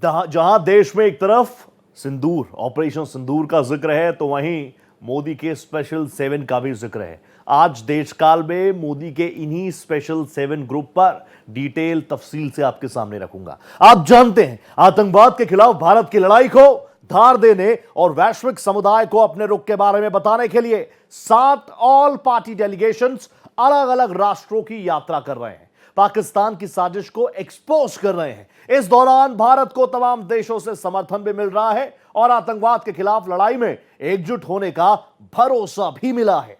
जहां देश में एक तरफ सिंदूर, ऑपरेशन सिंदूर का जिक्र है, तो वहीं मोदी के स्पेशल 7 का भी जिक्र है। आज देशकाल में मोदी के इन्हीं स्पेशल 7 ग्रुप पर डिटेल तफसील से आपके सामने रखूंगा। आप जानते हैं, आतंकवाद के खिलाफ भारत की लड़ाई को धार देने और वैश्विक समुदाय को अपने रुख के बारे में बताने के लिए 7 ऑल पार्टी डेलीगेशंस अलग अलग राष्ट्रों की यात्रा कर रहे हैं, पाकिस्तान की साजिश को एक्सपोज कर रहे हैं। इस दौरान भारत को तमाम देशों से समर्थन भी मिल रहा है और आतंकवाद के खिलाफ लड़ाई में एकजुट होने का भरोसा भी मिला है।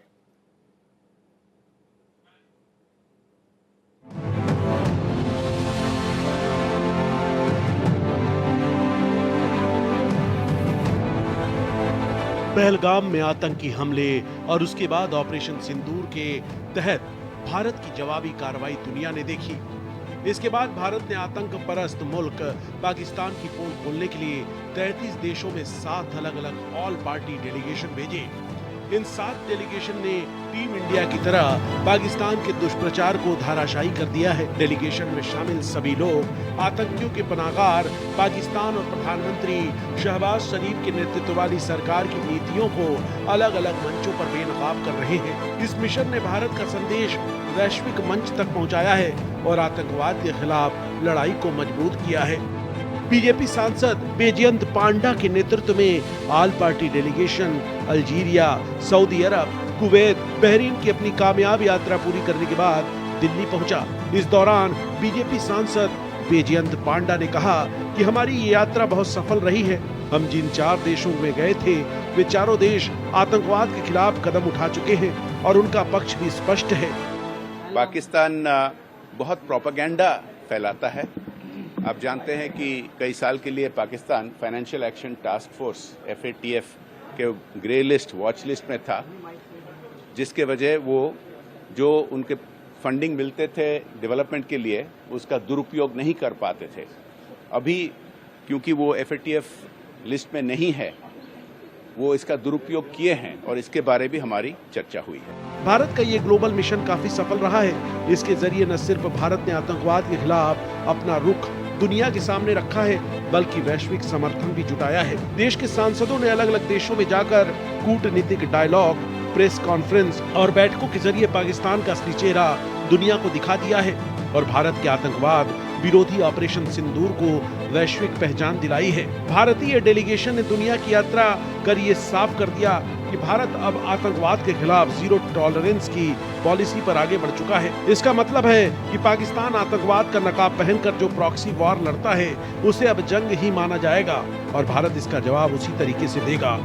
पहलगाम में आतंकी हमले और उसके बाद ऑपरेशन सिंदूर के तहत भारत की जवाबी कार्रवाई दुनिया ने देखी। इसके बाद भारत ने आतंक परस्त मुल्क पाकिस्तान की पोल खोलने के लिए 33 देशों में 7 अलग अलग ऑल पार्टी डेलीगेशन भेजे। इन 7 डेलीगेशन ने टीम इंडिया की तरह पाकिस्तान के दुष्प्रचार को धाराशायी कर दिया है। डेलीगेशन में शामिल सभी लोग आतंकियों के पनाहगार पाकिस्तान और प्रधानमंत्री शहबाज शरीफ के नेतृत्व वाली सरकार की नीतियों को अलग अलग मंचों पर बेनकाब कर रहे हैं। इस मिशन ने भारत का संदेश वैश्विक मंच तक पहुंचाया है और आतंकवाद के खिलाफ लड़ाई को मजबूत किया है। बीजेपी सांसद बैजयंत पांडा के नेतृत्व में ऑल पार्टी डेलीगेशन अल्जीरिया, सऊदी अरब, कुवैत, बहरीन की अपनी कामयाब यात्रा पूरी करने के बाद दिल्ली पहुंचा। इस दौरान बीजेपी सांसद बैजयंत पांडा ने कहा कि हमारी ये यात्रा बहुत सफल रही है। हम जिन 4 देशों में गए थे, वे चारों देश आतंकवाद के खिलाफ कदम उठा चुके हैं और उनका पक्ष भी स्पष्ट है। पाकिस्तान बहुत प्रोपेगेंडा फैलाता है। आप जानते हैं कि कई साल के लिए Pakistan financial action task force FATF के ग्रे लिस्ट, वॉच लिस्ट में था, जिसके वजह वो जो उनके फंडिंग मिलते थे डेवलपमेंट के लिए, उसका दुरुपयोग नहीं कर पाते थे। अभी क्योंकि वो FATF लिस्ट में नहीं है, वो इसका दुरुपयोग किए हैं और इसके बारे भी हमारी चर्चा हुई है। भारत का ये ग्लोबल मिशन काफी सफल रहा है। इसके जरिए न सिर्फ भारत ने आतंकवाद के खिलाफ अपना रुख दुनिया के सामने रखा है, बल्कि वैश्विक समर्थन भी जुटाया है। देश के सांसदों ने अलग अलग देशों में जाकर कूटनीतिक डायलॉग, प्रेस कॉन्फ्रेंस और बैठकों के जरिए पाकिस्तान का असली चेहरा दुनिया को दिखा दिया है और भारत के आतंकवाद विरोधी ऑपरेशन सिंदूर को वैश्विक पहचान दिलाई है। भारतीय डेलीगेशन ने दुनिया की यात्रा कर ये साफ कर दिया कि भारत अब आतंकवाद के खिलाफ जीरो टॉलरेंस की पॉलिसी पर आगे बढ़ चुका है। इसका मतलब है कि पाकिस्तान आतंकवाद का नकाब पहनकर जो प्रॉक्सी वॉर लड़ता है, उसे अब जंग ही माना जाएगा और भारत इसका जवाब उसी तरीके से देगा।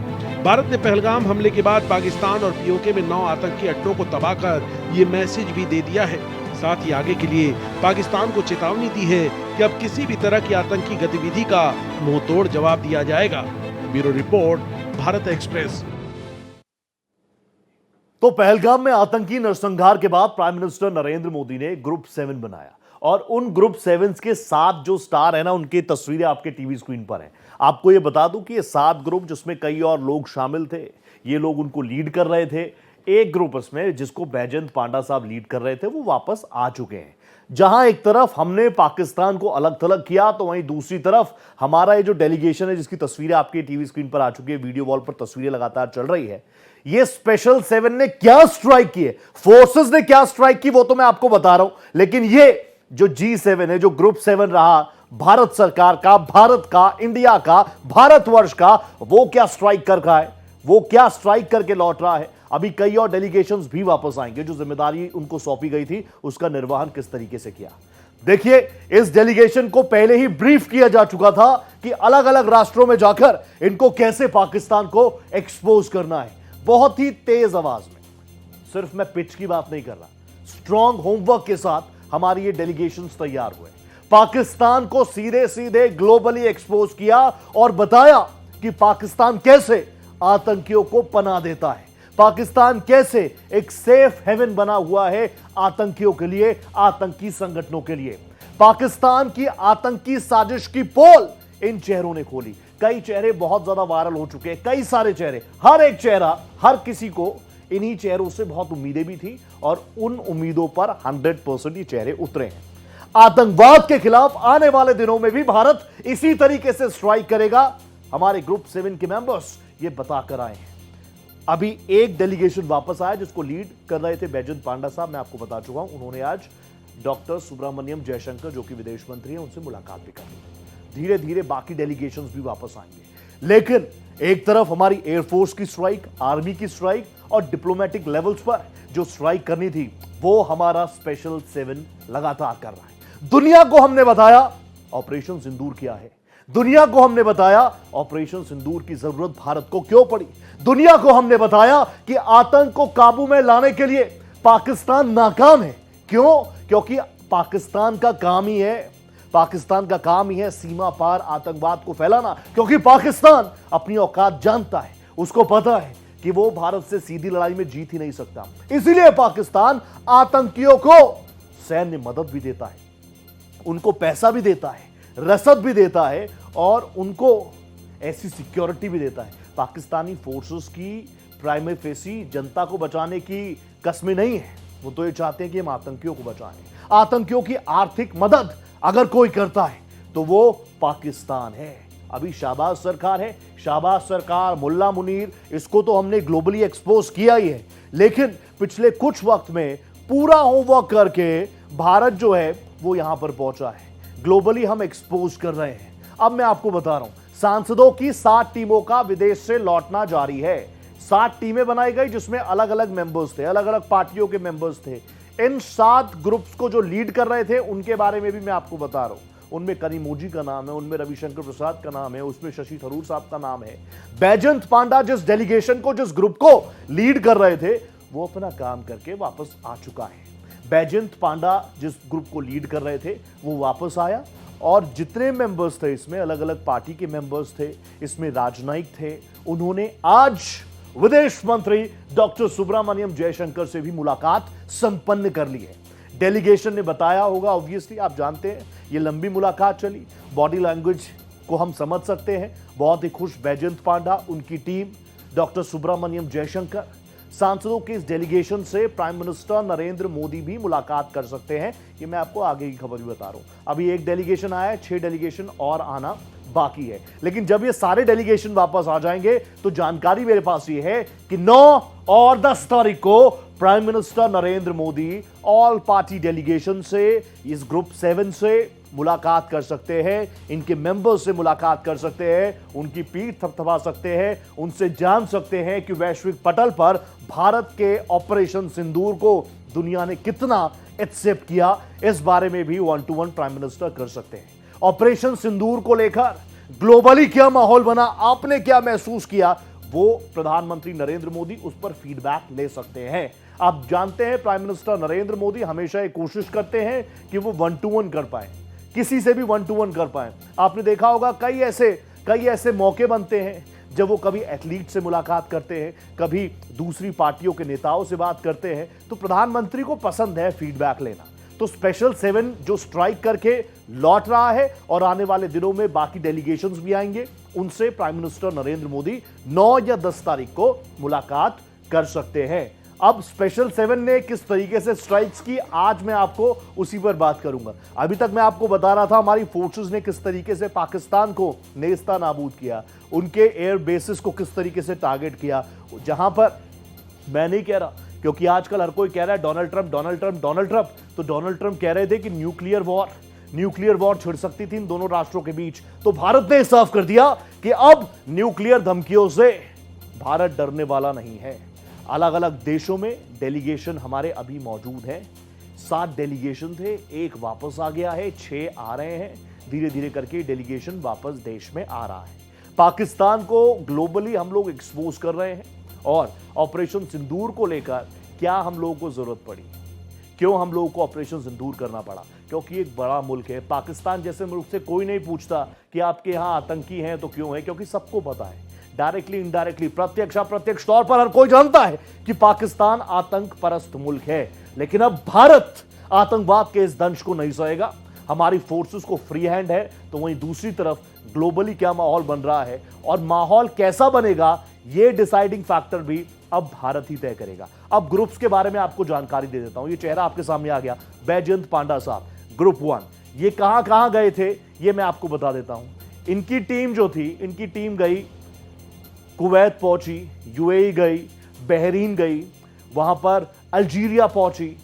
भारत ने पहलगाम हमले के बाद पाकिस्तान और POK में 9 आतंकी अड्डों को तबाह कर ये मैसेज भी दे दिया है। साथ ही आगे के लिए पाकिस्तान को चेतावनी दी है कि अब किसी भी तरह की आतंकी गतिविधि का मुंहतोड़ जवाब दिया जाएगा। Bureau report, Bharat express. तो पहलगाम में आतंकी नरसंहार के बाद प्राइम मिनिस्टर नरेंद्र मोदी ने ग्रुप 7 बनाया और उन ग्रुप 7 के 7 जो स्टार है ना, उनकी तस्वीरें आपके टीवी स्क्रीन पर हैं। आपको ये बता दूं कि ये 7 ग्रुप, जिसमें कई और लोग शामिल थे, ये लोग उनको लीड कर रहे थे। एक ग्रुप इसमें जिसको बैजयंत पांडा साहब लीड कर रहे थे, वो वापस आ चुके हैं। जहां एक तरफ हमने पाकिस्तान को अलग थलग किया, तो वहीं दूसरी तरफ हमारा ये जो डेलीगेशन है, जिसकी तस्वीरें आपके टीवी स्क्रीन पर आ चुकी है, वीडियो वॉल पर तस्वीरें लगातार चल रही है, ये स्पेशल 7 ने क्या स्ट्राइक किए, फोर्सेस ने क्या स्ट्राइक की, वो तो मैं आपको बता रहा हूं। लेकिन ये जो G7 है, जो ग्रुप 7 रहा भारत सरकार का, भारत का, इंडिया का, भारतवर्ष का, वो क्या स्ट्राइक कर रहा है, वो क्या स्ट्राइक करके लौट रहा है। अभी कई और डेलीगेशंस भी वापस आएंगे। जो जिम्मेदारी उनको सौंपी गई थी, उसका निर्वहन किस तरीके से किया। देखिए, इस डेलीगेशन को पहले ही ब्रीफ किया जा चुका था कि अलग अलग राष्ट्रों में जाकर इनको कैसे पाकिस्तान को एक्सपोज करना है। बहुत ही तेज आवाज में, सिर्फ मैं पिच की बात नहीं कर रहा, स्ट्रॉन्ग होमवर्क के साथ हमारी ये डेलीगेशंस तैयार हुए। पाकिस्तान को सीधे सीधे ग्लोबली एक्सपोज किया और बताया कि पाकिस्तान कैसे आतंकियों को पनाह देता है, पाकिस्तान कैसे एक सेफ हेवन बना हुआ है आतंकियों के लिए, आतंकी संगठनों के लिए। पाकिस्तान की आतंकी साजिश की पोल इन चेहरों ने खोली। कई चेहरे बहुत ज्यादा वायरल हो चुके हैं, कई सारे चेहरे, हर एक चेहरा, हर किसी को इन्हीं चेहरों से बहुत उम्मीदें भी थी और उन उम्मीदों पर 100% ये चेहरे उतरे हैं। आतंकवाद के खिलाफ आने वाले दिनों में भी भारत इसी तरीके से स्ट्राइक करेगा। हमारे ग्रुप 7 के मेंबर्स ये बताकर आए हैं। अभी एक डेलीगेशन वापस आया जिसको लीड कर रहे थे बैजंत पांडा साहब, मैं आपको बता चुका हूं। उन्होंने आज डॉक्टर सुब्रमण्यम जयशंकर जो कि विदेश मंत्री हैं उनसे मुलाकात भी कर ली। धीरे धीरे बाकी डेलीगेशंस भी वापस आएंगे, लेकिन एक तरफ हमारी एयरफोर्स की स्ट्राइक, आर्मी की स्ट्राइक और डिप्लोमेटिक लेवल्स पर जो स्ट्राइक करनी थी वो हमारा स्पेशल 7 लगातार कर रहा है। दुनिया को हमने बताया ऑपरेशन सिंदूर क्या है, दुनिया को हमने बताया ऑपरेशन सिंदूर की जरूरत भारत को क्यों पड़ी, दुनिया को हमने बताया कि आतंक को काबू में लाने के लिए पाकिस्तान नाकाम है। क्यों? क्योंकि पाकिस्तान का काम ही है सीमा पार आतंकवाद को फैलाना। क्योंकि पाकिस्तान अपनी औकात जानता है, उसको पता है कि वो भारत से सीधी लड़ाई में जीत ही नहीं सकता। इसीलिए पाकिस्तान आतंकियों को सैन्य मदद भी देता है, उनको पैसा भी देता है, रसद भी देता है और उनको ऐसी सिक्योरिटी भी देता है। पाकिस्तानी फोर्सेस की प्राइमरी फेसी जनता को बचाने की कस्में नहीं है, वो तो ये चाहते हैं कि हम आतंकियों को बचाएं। आतंकियों की आर्थिक मदद अगर कोई करता है तो वो पाकिस्तान है। अभी शाहबाज सरकार है, शाहबाज सरकार, मुल्ला मुनीर, इसको तो हमने ग्लोबली एक्सपोज किया ही है, लेकिन पिछले कुछ वक्त में पूरा होमवर्क करके भारत जो है वो यहां पर पहुंचा है। ग्लोबली हम एक्सपोज कर रहे हैं। अब मैं आपको बता रहा हूं, सांसदों की 7 टीमों का विदेश से लौटना जारी है। 7 टीमें बनाई गई जिसमें अलग अलग मेंबर्स थे, अलग अलग पार्टियों के मेंबर्स थे। इन 7 ग्रुप्स को जो लीड कर रहे थे उनके बारे में भी मैं आपको बता रहा हूं। उनमें करीमोजी का नाम है, उनमें रविशंकर प्रसाद का नाम है, उसमें शशि थरूर साहब का नाम है। बैजंत पांडा जिस डेलीगेशन को, जिस ग्रुप को लीड कर रहे थे वो अपना काम करके वापस आ चुका है। बैजंत पांडा जिस ग्रुप को लीड कर रहे थे वो वापस आया और जितने मेंबर्स थे इसमें अलग अलग पार्टी के मेंबर्स थे, इसमें राजनयिक थे। उन्होंने आज विदेश मंत्री डॉक्टर सुब्रमण्यम जयशंकर से भी मुलाकात संपन्न कर ली है। डेलीगेशन ने बताया होगा, ऑब्वियसली आप जानते हैं ये लंबी मुलाकात चली, बॉडी लैंग्वेज को हम समझ सकते हैं। बहुत ही खुश बैजंत पांडा, उनकी टीम, डॉक्टर सुब्रमण्यम जयशंकर। सांसदों के इस डेलीगेशन से प्राइम मिनिस्टर नरेंद्र मोदी भी मुलाकात कर सकते हैं, ये मैं आपको आगे की खबर भी बता रहा हूं। अभी एक डेलीगेशन आया है, 6 डेलीगेशन और आना बाकी है। लेकिन जब ये सारे डेलीगेशन वापस आ जाएंगे तो जानकारी मेरे पास ये है कि 9 और 10 तारीख को prime minister Narendra Modi all party delegation से, इस ग्रुप 7 से मुलाकात कर सकते हैं, इनके मेंबर्स से मुलाकात कर सकते हैं, उनकी पीठ थपथपा सकते हैं, उनसे जान सकते हैं कि वैश्विक पटल पर भारत के ऑपरेशन सिंदूर को दुनिया ने कितना एक्सेप्ट किया। इस बारे में भी 1-to-1 प्राइम मिनिस्टर कर सकते हैं। ऑपरेशन सिंदूर को लेकर ग्लोबली क्या माहौल बना, आपने क्या महसूस किया, वो प्रधानमंत्री नरेंद्र मोदी उस पर फीडबैक ले सकते हैं। आप जानते हैं प्राइम मिनिस्टर नरेंद्र मोदी हमेशा ये कोशिश करते हैं कि वो 1-to-1 कर पाए, किसी से भी 1-to-1 कर पाए। आपने देखा होगा कई ऐसे मौके बनते हैं जब वो कभी एथलीट से मुलाकात करते हैं, कभी दूसरी पार्टियों के नेताओं से बात करते हैं, तो प्रधानमंत्री को पसंद है फीडबैक लेना। तो स्पेशल 7 जो स्ट्राइक करके लौट रहा है और आने वाले दिनों में बाकी डेलीगेशंस भी आएंगे, उनसे प्राइम मिनिस्टर नरेंद्र मोदी 9 या 10 तारीख को मुलाकात कर सकते हैं। अब स्पेशल 7 ने किस तरीके से स्ट्राइक्स की, आज मैं आपको उसी पर बात करूंगा। अभी तक मैं आपको बता रहा था हमारी फोर्सेस ने किस तरीके से पाकिस्तान को नेस्ता नाबूद किया, उनके एयर बेसिस को किस तरीके से टारगेट किया। जहां पर मैं नहीं कह रहा, क्योंकि आजकल हर कोई कह रहा है डोनाल्ड ट्रंप, तो डोनाल्ड ट्रंप कह रहे थे कि न्यूक्लियर वॉर छिड़ सकती थी इन दोनों राष्ट्रों के बीच। तो भारत ने साफ कर दिया कि अब न्यूक्लियर धमकियों से भारत डरने वाला नहीं है। अलग अलग देशों में डेलीगेशन हमारे अभी मौजूद हैं। 7 डेलीगेशन थे, एक वापस आ गया है, 6 आ रहे हैं। धीरे धीरे करके डेलीगेशन वापस देश में आ रहा है। पाकिस्तान को ग्लोबली हम लोग एक्सपोज कर रहे हैं और ऑपरेशन सिंदूर को लेकर क्या हम लोगों को जरूरत पड़ी, क्यों हम लोगों को ऑपरेशन सिंदूर करना पड़ा, क्योंकि एक बड़ा मुल्क है। पाकिस्तान जैसे मुल्क से कोई नहीं पूछता कि आपके यहां आतंकी हैं तो क्यों है, क्योंकि सबको पता है, डायरेक्टली इनडायरेक्टली, प्रत्यक्ष अप्रत्यक्ष तौर पर हर कोई जानता है कि पाकिस्तान आतंक परस्त मुल्क है। लेकिन अब भारत आतंकवाद के इस दंश को नहीं सहेगा। हमारी फोर्सेस को फ्री हैंड है, तो वहीं दूसरी तरफ ग्लोबली क्या माहौल बन रहा है और माहौल कैसा बनेगा, यह डिसाइडिंग फैक्टर भी अब भारत ही तय करेगा। अब ग्रुप्स के बारे में आपको जानकारी दे देता हूं। ये चेहरा आपके सामने आ गया, बैजंत पांडा साहब। ग्रुप 1। ये कहां कहां गए थे ये मैं आपको बता देता हूं। इनकी टीम जो थी, इनकी टीम गई कुवैत पहुंची, यूएई गई, बहरीन गई, वहां पर अल्जीरिया पहुंची।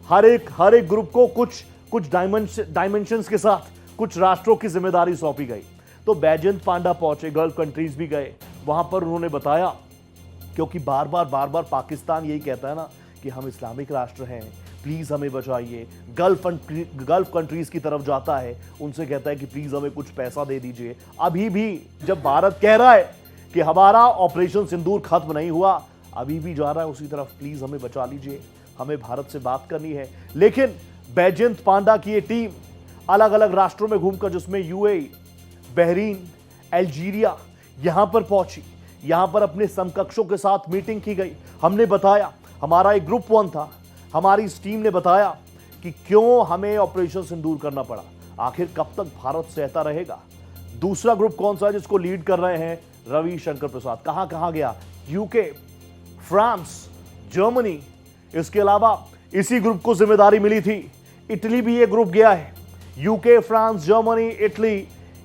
हर एक ग्रुप को कुछ डायमेंशंस के साथ कुछ राष्ट्रों की जिम्मेदारी सौंपी गई। तो बैजयंत पांडा पहुंचे, गल्फ कंट्रीज भी गए, वहां पर उन्होंने बताया, क्योंकि बार बार पाकिस्तान यही कहता है ना कि हम इस्लामिक राष्ट्र हैं, प्लीज हमें बचाइए। गल्फ कंट्रीज की तरफ जाता है, उनसे कहता है कि प्लीज हमें कुछ पैसा दे दीजिए। अभी भी जब भारत कह रहा है कि हमारा ऑपरेशन सिंदूर खत्म नहीं हुआ, अभी भी जा रहा है उसी तरफ, प्लीज हमें बचा लीजिए, हमें भारत से बात करनी है। लेकिन बैजयंत पांडा की ये टीम अलग अलग राष्ट्रों में घूमकर, जिसमें यूएई, बहरीन, अल्जीरिया, यहां पर पहुंची, यहां पर अपने समकक्षों के साथ मीटिंग की गई। हमने बताया, हमारा एक ग्रुप 1 था, हमारी इस टीम ने बताया कि क्यों हमें ऑपरेशन सिंदूर करना पड़ा, आखिर कब तक भारत सहता रहेगा। दूसरा ग्रुप कौन सा है जिसको लीड कर रहे हैं? रविशंकर प्रसाद। कहां कहां गया? UK, France, Germany. इसके अलावा इसी ग्रुप को जिम्मेदारी मिली थी, इटली भी ये ग्रुप गया है। UK, France, Germany, Italy,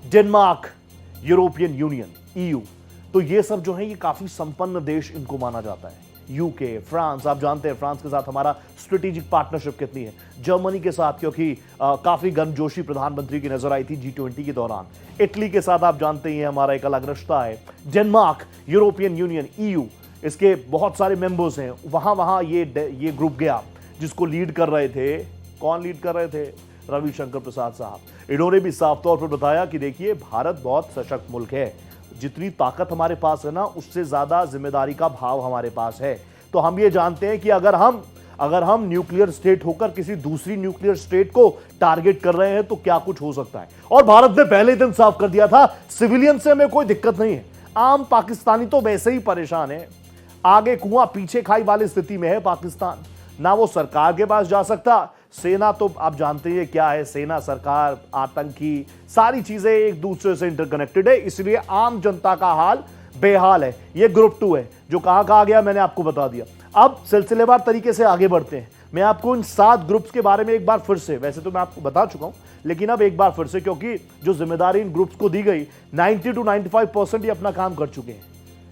Denmark, European union, EU. तो ये सब जो है ये काफी संपन्न देश इनको माना जाता है। यूके, फ्रांस, आप जानते हैं फ्रांस के साथ हमारा स्ट्रेटेजिक पार्टनरशिप कितनी है। जर्मनी के साथ क्योंकि काफी गर्मजोशी प्रधानमंत्री की नजर आई थी G20 के दौरान। इटली के साथ आप जानते हैं हमारा एक अलग रिश्ता है। डेनमार्क, यूरोपियन यूनियन, ईयू, इसके बहुत सारे मेंबर्स हैं। वहां ये ग्रुप गया, जिसको लीड कर रहे थे, कौन लीड कर रहे थे? रविशंकर प्रसाद साहब। इन्होंने भी साफ तौर पर बताया कि देखिए, भारत बहुत सशक्त मुल्क है, जितनी ताकत हमारे पास है ना, उससे ज्यादा जिम्मेदारी का भाव हमारे पास है। तो हम ये जानते हैं कि अगर हम न्यूक्लियर स्टेट होकर किसी दूसरी न्यूक्लियर स्टेट को टारगेट कर रहे हैं तो क्या कुछ हो सकता है। और भारत ने पहले दिन साफ कर दिया था, सिविलियन से हमें कोई दिक्कत नहीं है। आम पाकिस्तानी तो वैसे ही परेशान है, आगे कुआं पीछे खाई वाली स्थिति में है पाकिस्तान। ना वो सरकार के पास जा सकता, सेना तो आप जानते हैं क्या है, सेना, सरकार, आतंकी, सारी चीजें एक दूसरे से इंटरकनेक्टेड है, इसलिए आम जनता का हाल बेहाल है। ये ग्रुप 2 है जो कहां कहां गया मैंने आपको बता दिया। अब सिलसिलेवार तरीके से आगे बढ़ते हैं। मैं आपको इन 7 ग्रुप्स के बारे में एक बार फिर से, वैसे तो मैं आपको बता चुका हूं, लेकिन अब एक बार फिर से, क्योंकि जो जिम्मेदारी इन ग्रुप्स को दी गई 90 to 95% ये अपना काम कर चुके हैं।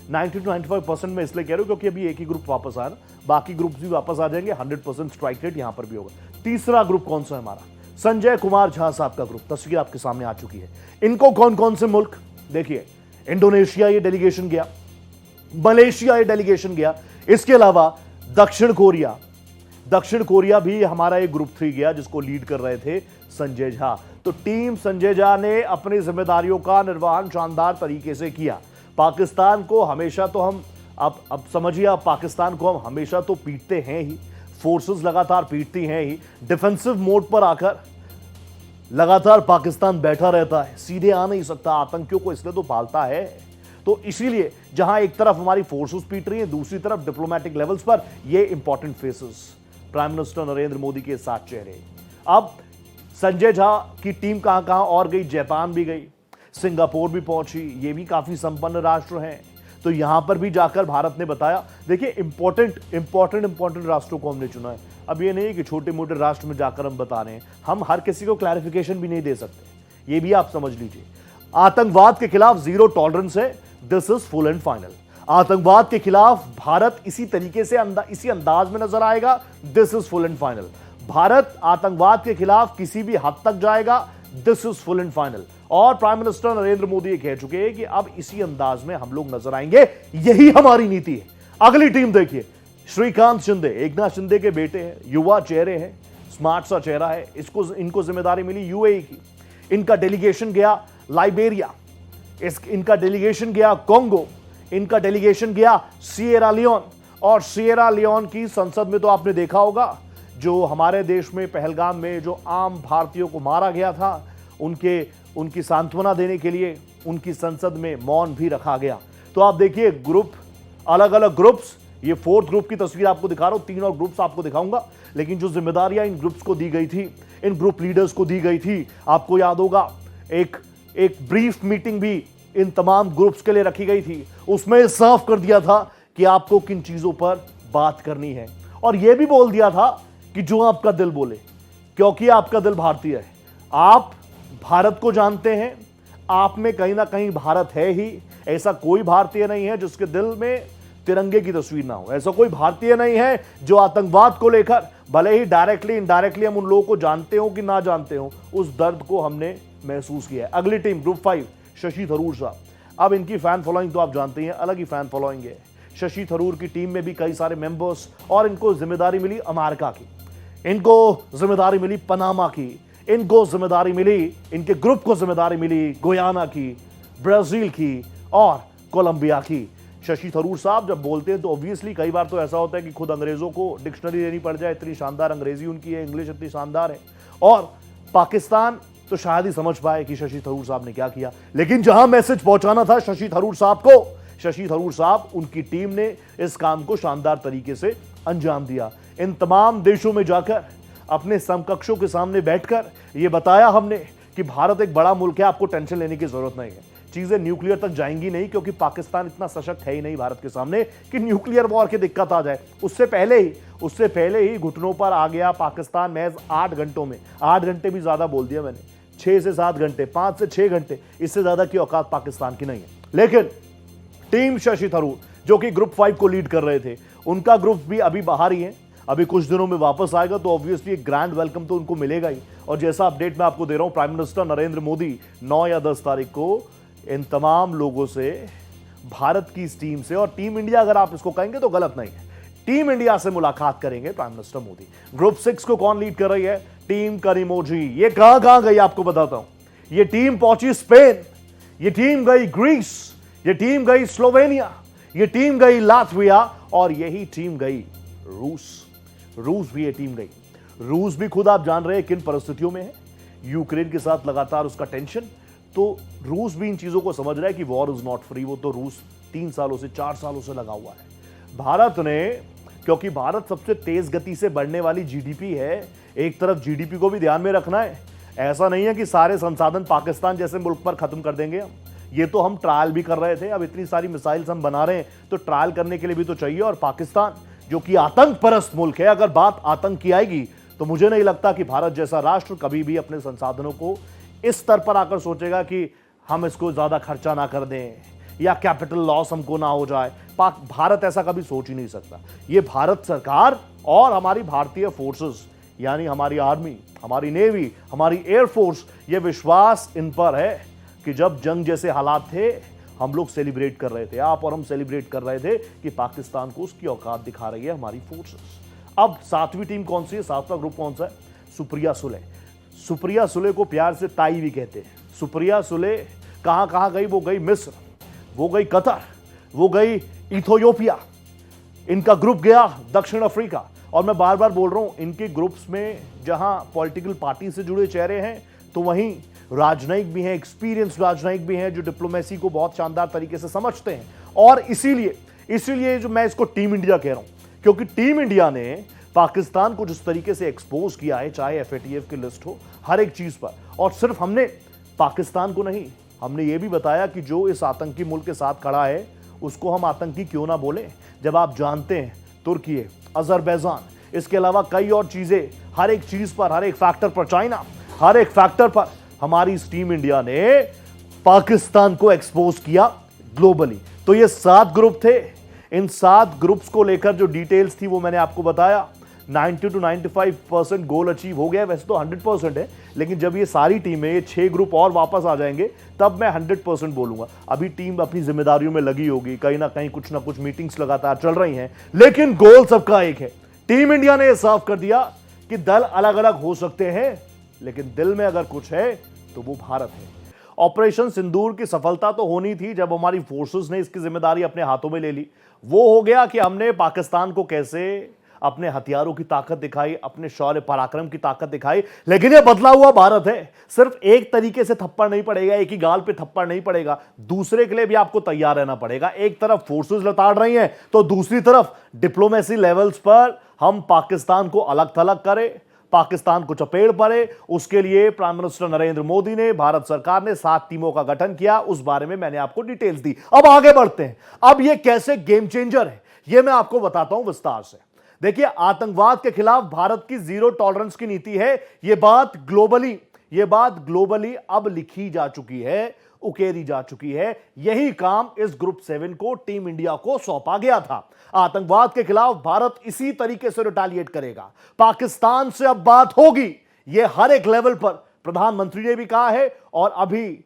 90 to 95% में इसलिए कह रहा हूं क्योंकि अभी एक ही ग्रुप वापस आया ना, बाकी ग्रुप्स भी वापस आ जाएंगे। 100% स्ट्राइक रेट यहां पर भी होगा। तीसरा ग्रुप कौन सा है हमारा? संजय कुमार झा साहब का ग्रुप। तस्वीर आपके सामने आ चुकी है। इनको कौन कौन से मुल्क देखिए, इंडोनेशिया ये डेलीगेशन गया, मलेशिया ये डेलीगेशन गया, इसके अलावा दक्षिण कोरिया भी हमारा एक ग्रुप 3 गया, जिसको लीड कर रहे थे संजय झा। तो टीम संजय झा ने अपनी जिम्मेदारियों का निर्वहन शानदार तरीके से किया। पाकिस्तान को हमेशा तो हम अब समझिए, आप पाकिस्तान को हम हमेशा तो पीटते हैं ही, फोर्सेस लगातार पीटती हैं ही। डिफेंसिव मोड पर आकर लगातार पाकिस्तान बैठा रहता है, सीधे आ नहीं सकता, आतंकियों को इसलिए तो पालता है। तो इसीलिए जहां एक तरफ हमारी फोर्सेस पीट रही हैं, दूसरी तरफ डिप्लोमेटिक लेवल्स पर ये important faces, prime minister Narendra Modi के 7 चेहरे। अब संजय झा की टीम कहां कहां और गई? जापान भी गई, सिंगापुर भी पहुंची, ये भी काफी संपन्न राष्ट्र हैं। तो यहां पर भी जाकर भारत ने बताया, देखिए इंपॉर्टेंट राष्ट्रों को हमने चुना है। अब ये नहीं कि छोटे मोटे राष्ट्र में जाकर हम बता रहे हैं, हम हर किसी को क्लैरिफिकेशन भी नहीं दे सकते, ये भी आप समझ लीजिए। आतंकवाद के खिलाफ जीरो टॉलरेंस है, this is full and final. आतंकवाद के खिलाफ भारत इसी तरीके से इसी अंदाज में नजर आएगा, this is full and final. Bharat आतंकवाद के खिलाफ किसी भी हद तक जाएगा, this is full and final. और प्राइम मिनिस्टर नरेंद्र मोदी ये कह चुके हैं कि अब इसी अंदाज में हम लोग नजर आएंगे, यही हमारी नीति है। अगली टीम देखिए, श्रीकांत शिंदे, एकनाथ शिंदे के बेटे हैं, युवा चेहरे हैं, स्मार्ट सा चेहरा है, इनको जिम्मेदारी मिली यूएई की। इनका डेलीगेशन गया लाइबेरिया, इनका डेलीगेशन गया कोंगो, इनका डेलीगेशन गया सिएरा लियोन। और सिएरा लियोन की संसद में तो आपने देखा होगा, जो हमारे देश में पहलगाम में जो आम भारतीयों को मारा गया था, उनकी सांत्वना देने के लिए उनकी संसद में मौन भी रखा गया। तो आप देखिए ग्रुप, अलग अलग ग्रुप्स, ये 4th ग्रुप की तस्वीर आपको दिखा रहा हूं, 3 और ग्रुप्स आपको दिखाऊंगा। लेकिन जो जिम्मेदारियां इन ग्रुप्स को दी गई थी, इन ग्रुप लीडर्स को दी गई थी, आपको याद होगा एक ब्रीफ मीटिंग भी इन तमाम ग्रुप्स के लिए रखी गई थी। उसमें साफ कर दिया था कि आपको किन चीजों पर बात करनी है, और यह भी बोल दिया था कि जो आपका दिल बोले, क्योंकि आपका दिल भारतीय है, आप भारत को जानते हैं, आप में कहीं ना कहीं भारत है ही। ऐसा कोई भारतीय नहीं है जिसके दिल में तिरंगे की तस्वीर ना हो। ऐसा कोई भारतीय नहीं है जो आतंकवाद को लेकर, भले ही डायरेक्टली इनडायरेक्टली हम उन लोगों को जानते हो कि ना जानते हो, उस दर्द को हमने महसूस किया है। अगली टीम ग्रुप 5, शशि थरूर साहब। अब इनकी फैन फॉलोइंग तो आप जानते हैं, अलग ही फैन फॉलोइंग है। शशि थरूर की टीम में भी कई सारे मेंबर्स, और इनको जिम्मेदारी मिली अमेरिका की, इनको जिम्मेदारी मिली पनामा की, इनको जिम्मेदारी मिली, इनके ग्रुप को जिम्मेदारी मिली गुयाना की, ब्राजील की और कोलंबिया की। शशि थरूर साहब जब बोलते हैं तो ऑब्वियसली कई बार तो ऐसा होता है कि खुद अंग्रेजों को डिक्शनरी लेनी पड़ जाए, इतनी शानदार अंग्रेजी उनकी है, इंग्लिश इतनी शानदार है। और पाकिस्तान तो शायद ही समझ पाए कि शशि थरूर साहब ने क्या किया, लेकिन जहां मैसेज पहुंचाना था शशि थरूर साहब को, शशि थरूर साहब, उनकी टीम ने इस काम को शानदार तरीके से अंजाम दिया। इन तमाम देशों में जाकर अपने समकक्षों के सामने बैठकर यह बताया हमने कि भारत एक बड़ा मुल्क है, आपको टेंशन लेने की जरूरत नहीं है, चीजें न्यूक्लियर तक जाएंगी नहीं, क्योंकि पाकिस्तान इतना सशक्त है ही नहीं भारत के सामने कि न्यूक्लियर वॉर की दिक्कत आ जाए। उससे पहले ही घुटनों पर आ गया पाकिस्तान महज 8 घंटों में। 8 घंटे भी ज्यादा बोल दिया मैंने, 6 से 7 घंटे, 5 से 6 घंटे, इससे ज्यादा की औकात पाकिस्तान की नहीं है। लेकिन टीम शशि थरूर जो कि ग्रुप 5 को लीड कर रहे थे, उनका ग्रुप भी अभी बाहर ही है, अभी कुछ दिनों में वापस आएगा, तो ऑब्वियसली एक ग्रैंड वेलकम तो उनको मिलेगा ही। और जैसा अपडेट मैं आपको दे रहा हूं, प्राइम मिनिस्टर नरेंद्र मोदी 9 या 10 तारीख को इन तमाम लोगों से, भारत की इस टीम से, और टीम इंडिया अगर आप इसको कहेंगे तो गलत नहीं है, टीम इंडिया से मुलाकात करेंगे प्राइम मिनिस्टर मोदी। ग्रुप 6 को कौन लीड कर रही है? टीम करीमोजी। ये कहां गई आपको बताता हूं। ये टीम पहुंची स्पेन, ये टीम गई ग्रीस, ये टीम गई स्लोवेनिया, ये टीम गई लातविया, और यही टीम गई रूस भी ये टीम गई। रूस भी खुद आप जान रहे हैं किन परिस्थितियों में है, यूक्रेन के साथ लगातार उसका टेंशन, तो रूस भी इन चीजों को समझ रहा है कि वॉर इज नॉट फ्री। वो तो रूस 3 सालों से 4 सालों से लगा हुआ है। भारत ने, क्योंकि भारत सबसे तेज गति से बढ़ने वाली जीडीपी है, एक तरफ जीडीपी को भी ध्यान में रखना है। ऐसा नहीं है कि सारे संसाधन पाकिस्तान जैसे मुल्क पर खत्म कर देंगे हम। ये तो हम ट्रायल भी कर रहे थे, अब इतनी सारी मिसाइल्स हम बना रहे हैं तो ट्रायल करने के लिए भी तो चाहिए। और पाकिस्तान जो कि आतंक परस्त मुल्क है, अगर बात आतंक की आएगी तो मुझे नहीं लगता कि भारत जैसा राष्ट्र कभी भी अपने संसाधनों को इस स्तर पर आकर सोचेगा कि हम इसको ज्यादा खर्चा ना कर दें या कैपिटल लॉस हमको ना हो जाए। भारत ऐसा कभी सोच ही नहीं सकता। ये भारत सरकार और हमारी भारतीय फोर्सेस, यानी हमारी आर्मी, हमारी नेवी, हमारी एयरफोर्स, ये विश्वास इन पर है कि जब जंग जैसे हालात थे हम लोग सेलिब्रेट कर रहे थे, आप और हम सेलिब्रेट कर रहे थे कि पाकिस्तान को उसकी औकात दिखा रही है हमारी फोर्सेस। अब 7वीं टीम कौन सी है, 7वां ग्रुप कौन सा है? सुप्रिया सुले। सुप्रिया सुले को प्यार से ताई भी कहते हैं। सुप्रिया सुले कहां गई? वो गई मिस्र, वो गई कतर, वो गई इथियोपिया, इनका ग्रुप गया दक्षिण अफ्रीका। और मैं बार बार बोल रहा हूं, इनके ग्रुप्स में जहां पॉलिटिकल पार्टी से जुड़े चेहरे हैं तो वहीं राजनयिक भी हैं, एक्सपीरियंस राजनयिक भी हैं जो डिप्लोमेसी को बहुत शानदार तरीके से समझते हैं। और इसीलिए जो मैं इसको टीम इंडिया कह रहा हूं, क्योंकि टीम इंडिया ने पाकिस्तान को जिस तरीके से एक्सपोज किया है, चाहे एफएटीएफ की लिस्ट हो, हर एक चीज पर। और सिर्फ हमने पाकिस्तान को नहीं, हमने ये भी बताया कि जो इस आतंकी मुल्क के साथ खड़ा है उसको हम आतंकी क्यों ना बोले, जब आप जानते हैं तुर्की है, अजरबैजान, इसके अलावा कई और चीजें, हर एक चीज पर, हर एक फैक्टर पर, चाइना, हर एक फैक्टर पर हमारी इस टीम इंडिया ने पाकिस्तान को एक्सपोज किया ग्लोबली। तो ये 7 ग्रुप थे। इन 7 ग्रुप्स को लेकर जो डिटेल्स थी वो मैंने आपको बताया। 90 to 95% गोल अचीव हो गया। वैसे तो 100% है, लेकिन जब ये सारी टीमें, ये 6 ग्रुप और वापस आ जाएंगे तब मैं 100% बोलूंगा। अभी टीम अपनी जिम्मेदारियों में लगी होगी, कहीं ना कहीं कुछ ना कुछ मीटिंग्स लगातार चल रही हैं, लेकिन गोल सबका एक है। टीम इंडिया ने यह साफ कर दिया कि दल अलग अलग हो सकते हैं, लेकिन दिल में अगर कुछ है तो वो भारत है। ऑपरेशन सिंदूर की सफलता तो होनी थी जब हमारी फोर्सेस ने इसकी जिम्मेदारी अपने हाथों में ले ली। वो हो गया कि हमने पाकिस्तान को कैसे अपने हथियारों की ताकत दिखाई, अपने शौर्य पराक्रम की ताकत दिखाई। लेकिन यह बदला हुआ भारत है। सिर्फ एक तरीके से थप्पड़ नहीं पड़ेगा, एक ही गाल पे थप्पड़ नहीं पड़ेगा, दूसरे के लिए भी आपको तैयार रहना पड़ेगा। एक तरफ फोर्सेस लताड़ रही हैं तो दूसरी तरफ डिप्लोमेसी लेवल्स पर हम पाकिस्तान को अलग थलग करें, पाकिस्तान को चपेट पड़े। उसके लिए प्राइम मिनिस्टर नरेंद्र मोदी ने, भारत सरकार ने 7 टीमों का गठन किया। उस बारे में मैंने आपको डिटेल्स दी। अब आगे बढ़ते हैं। अब यह कैसे गेम चेंजर है यह मैं आपको बताता हूं विस्तार से। देखिए, आतंकवाद के खिलाफ भारत की जीरो टॉलरेंस की नीति है। यह बात ग्लोबली अब लिखी जा चुकी है, उकेरी जा चुकी है। यही काम इस ग्रुप 7 को टीम इंडिया को सौंपा गया था। आतंकवाद के खिलाफ भारत इसी तरीके से रिटेलिएट करेगा। पाकिस्तान से अब बात होगी, यह हर एक लेवल पर प्रधानमंत्री ने भी कहा है, और अभी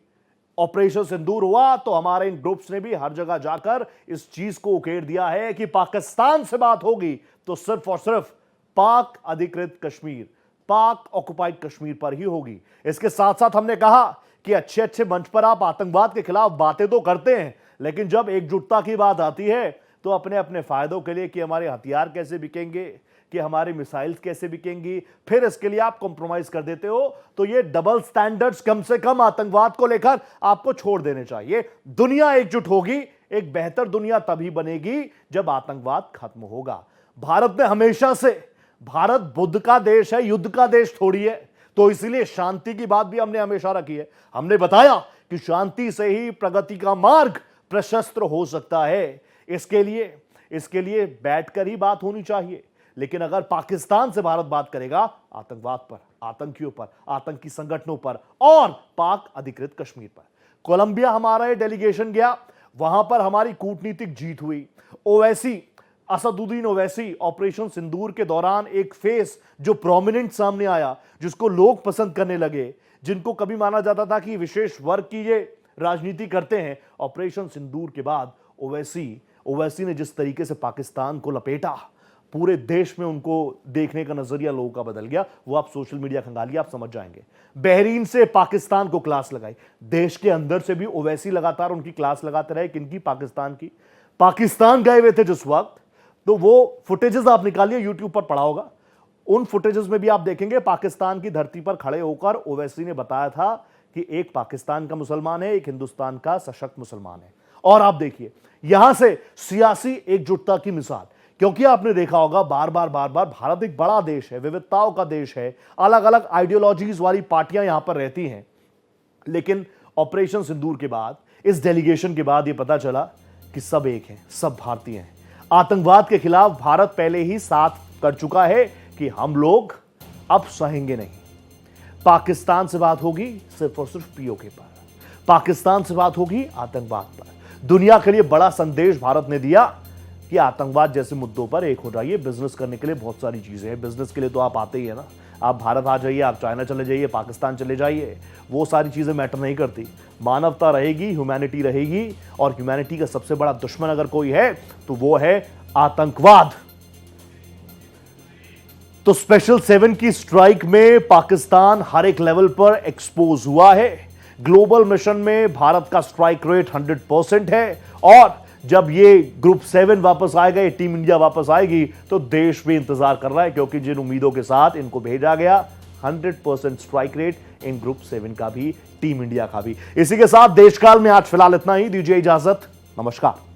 ऑपरेशन सिंदूर हुआ तो हमारे इन ग्रुप्स ने भी हर जगह जाकर इस चीज को उकेर दिया है कि पाकिस्तान से बात होगी तो सिर्फ और सिर्फ पाक अधिकृत कश्मीर, पाक ऑक्युपाइड कश्मीर पर ही होगी। इसके साथ साथ हमने कहा कि अच्छे अच्छे मंच पर आप आतंकवाद के खिलाफ बातें तो करते हैं, लेकिन जब एकजुटता की बात आती है तो अपने अपने फायदों के लिए कि हमारे हथियार कैसे बिकेंगे, कि हमारी मिसाइल्स कैसे बिकेंगी, फिर इसके लिए आप कॉम्प्रोमाइज कर देते हो। तो ये डबल स्टैंडर्ड्स कम से कम आतंकवाद को लेकर आपको छोड़ देने चाहिए। दुनिया एकजुट होगी, एक बेहतर दुनिया तभी बनेगी जब आतंकवाद खत्म होगा। भारत ने हमेशा से, भारत बुद्ध का देश है, युद्ध का देश थोड़ी है, तो इसलिए शांति की बात भी हमने हमेशा रखी है। हमने बताया कि शांति से ही प्रगति का मार्ग प्रशस्त हो सकता है। इसके लिए बैठकर ही बात होनी चाहिए। लेकिन अगर पाकिस्तान से भारत बात करेगा आतंकवाद पर, आतंकियों पर, आतंकी संगठनों पर और पाक अधिकृत कश्मीर पर। कोलंबिया हमारा ये डेलीगेशन गया, वहां पर हमारी कूटनीतिक जीत हुई। ओवैसी, असदुद्दीन ओवैसी, ऑपरेशन सिंदूर के दौरान एक फेस जो प्रोमिनेंट सामने आया, जिसको लोग पसंद करने लगे, जिनको कभी माना जाता था कि विशेष वर्ग की ये राजनीति करते हैं, ऑपरेशन सिंदूर के बाद ओवैसी ने जिस तरीके से पाकिस्तान को लपेटा, पूरे देश में उनको देखने का नजरिया लोगों का बदल गया। वो आप सोशल मीडिया खंगालिए, आप समझ जाएंगे। बहरीन से पाकिस्तान को क्लास लगाई, देश के अंदर से भी ओवैसी लगातार उनकी क्लास लगाते रहे। किनकी? पाकिस्तान की। पाकिस्तान गए हुए थे जिस वक्त, तो वो फुटेजेस आप निकालिए, यूट्यूब पर पड़ा होगा। उन फुटेजेस में भी आप देखेंगे पाकिस्तान की धरती पर खड़े होकर ओवैसी ने बताया था कि एक पाकिस्तान का मुसलमान है, एक हिंदुस्तान का सशक्त मुसलमान है। और आप देखिए यहां से सियासी एकजुटता की मिसाल, क्योंकि आपने देखा होगा बार बार भारत एक बड़ा देश है, विविधताओं का देश है, अलग अलग आइडियोलॉजीज वाली पार्टियां यहां पर रहती हैं। लेकिन ऑपरेशन सिंदूर के बाद, इस डेलीगेशन के बाद, यह पता चला कि सब एक हैं, सब भारतीय हैं। आतंकवाद के खिलाफ भारत पहले ही साथ कर चुका है कि हम लोग अब सहेंगे नहीं। पाकिस्तान से बात होगी सिर्फ और सिर्फ पीओके पर, पाकिस्तान से बात होगी आतंकवाद पर। दुनिया के लिए बड़ा संदेश भारत ने दिया कि आतंकवाद जैसे मुद्दों पर एक हो जाइए। बिजनेस करने के लिए बहुत सारी चीजें हैं, बिजनेस के लिए तो आप आते ही है ना। आप भारत आ जाइए, आप चाइना चले जाइए, पाकिस्तान चले जाइए, वो सारी चीजें मैटर नहीं करती। मानवता रहेगी, ह्यूमैनिटी रहेगी, और ह्यूमैनिटी का सबसे बड़ा दुश्मन अगर कोई है तो वो है आतंकवाद। तो स्पेशल 7 की स्ट्राइक में पाकिस्तान हर एक लेवल पर एक्सपोज हुआ है। ग्लोबल मिशन में भारत का स्ट्राइक रेट 100% है, और जब ये ग्रुप 7 वापस आएगा, ये टीम इंडिया वापस आएगी, तो देश भी इंतजार कर रहा है, क्योंकि जिन उम्मीदों के साथ इनको भेजा गया, 100% स्ट्राइक रेट इन ग्रुप 7 का भी, टीम इंडिया का भी। इसी के साथ देशकाल में आज फिलहाल इतना ही। दीजिए इजाजत, नमस्कार।